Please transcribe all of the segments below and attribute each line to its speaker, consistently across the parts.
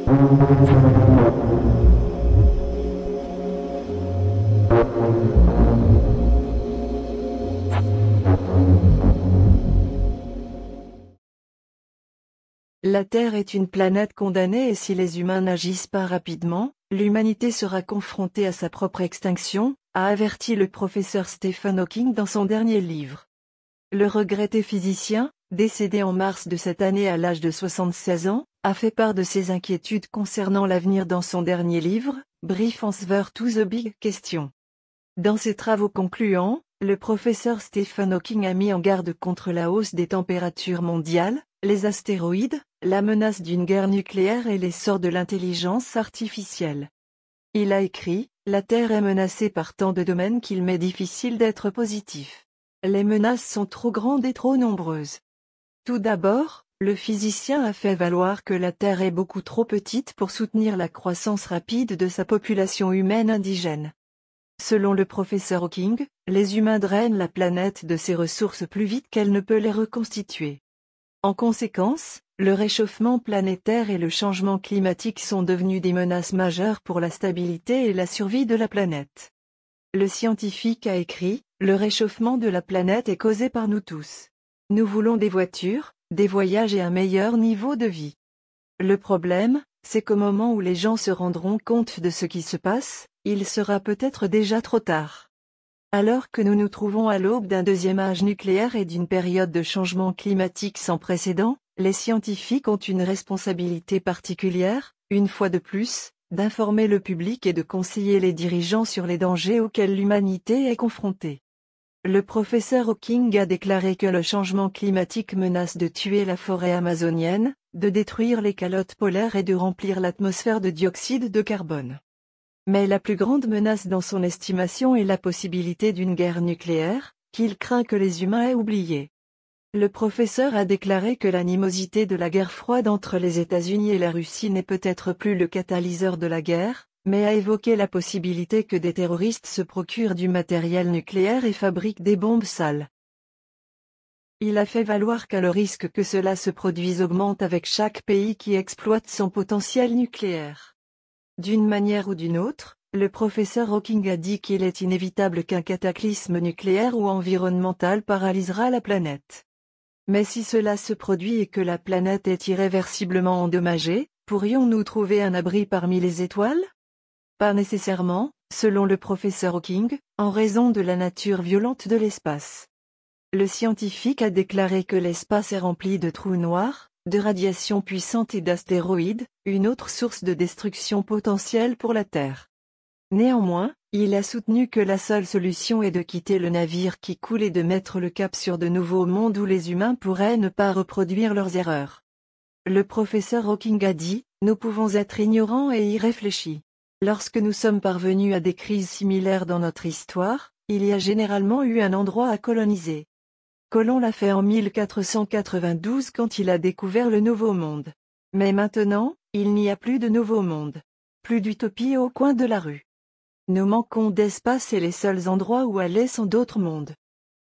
Speaker 1: La Terre est une planète condamnée et si les humains n'agissent pas rapidement, l'humanité sera confrontée à sa propre extinction, a averti le professeur Stephen Hawking dans son dernier livre. Le regretté physicien, décédé en mars de cette année à l'âge de 76 ans, a fait part de ses inquiétudes concernant l'avenir dans son dernier livre, Brief Answer to the Big Question. Dans ses travaux concluants, le professeur Stephen Hawking a mis en garde contre la hausse des températures mondiales, les astéroïdes, la menace d'une guerre nucléaire et l'essor de l'intelligence artificielle. Il a écrit, « La Terre est menacée par tant de domaines qu'il m'est difficile d'être positif. Les menaces sont trop grandes et trop nombreuses. » Tout d'abord, le physicien a fait valoir que la Terre est beaucoup trop petite pour soutenir la croissance rapide de sa population humaine indigène. Selon le professeur Hawking, les humains drainent la planète de ses ressources plus vite qu'elle ne peut les reconstituer. En conséquence, le réchauffement planétaire et le changement climatique sont devenus des menaces majeures pour la stabilité et la survie de la planète. Le scientifique a écrit, « Le réchauffement de la planète est causé par nous tous. Nous voulons des voitures, des voyages et un meilleur niveau de vie. Le problème, c'est qu'au moment où les gens se rendront compte de ce qui se passe, il sera peut-être déjà trop tard. » Alors que nous nous trouvons à l'aube d'un deuxième âge nucléaire et d'une période de changement climatique sans précédent, les scientifiques ont une responsabilité particulière, une fois de plus, d'informer le public et de conseiller les dirigeants sur les dangers auxquels l'humanité est confrontée. Le professeur Hawking a déclaré que le changement climatique menace de tuer la forêt amazonienne, de détruire les calottes polaires et de remplir l'atmosphère de dioxyde de carbone. Mais la plus grande menace dans son estimation est la possibilité d'une guerre nucléaire, qu'il craint que les humains aient oubliée. Le professeur a déclaré que l'animosité de la guerre froide entre les États-Unis et la Russie n'est peut-être plus le catalyseur de la guerre, mais a évoqué la possibilité que des terroristes se procurent du matériel nucléaire et fabriquent des bombes sales. Il a fait valoir que le risque que cela se produise augmente avec chaque pays qui exploite son potentiel nucléaire. D'une manière ou d'une autre, le professeur Hawking a dit qu'il est inévitable qu'un cataclysme nucléaire ou environnemental paralysera la planète. Mais si cela se produit et que la planète est irréversiblement endommagée, pourrions-nous trouver un abri parmi les étoiles? Pas nécessairement, selon le professeur Hawking, en raison de la nature violente de l'espace. Le scientifique a déclaré que l'espace est rempli de trous noirs, de radiations puissantes et d'astéroïdes, une autre source de destruction potentielle pour la Terre. Néanmoins, il a soutenu que la seule solution est de quitter le navire qui coule et de mettre le cap sur de nouveaux mondes où les humains pourraient ne pas reproduire leurs erreurs. Le professeur Hawking a dit, « Nous pouvons être ignorants et irréfléchis. Lorsque nous sommes parvenus à des crises similaires dans notre histoire, il y a généralement eu un endroit à coloniser. Colomb l'a fait en 1492 quand il a découvert le Nouveau Monde. Mais maintenant, il n'y a plus de Nouveau Monde. Plus d'utopie au coin de la rue. Nous manquons d'espace et les seuls endroits où aller sont d'autres mondes. »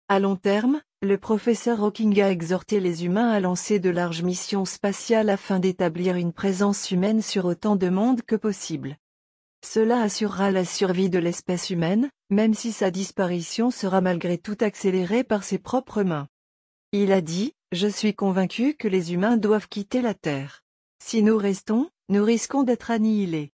Speaker 1: À long terme, le professeur Hawking a exhorté les humains à lancer de larges missions spatiales afin d'établir une présence humaine sur autant de mondes que possible. Cela assurera la survie de l'espèce humaine, même si sa disparition sera malgré tout accélérée par ses propres mains. Il a dit, « Je suis convaincu que les humains doivent quitter la Terre. Si nous restons, nous risquons d'être annihilés. »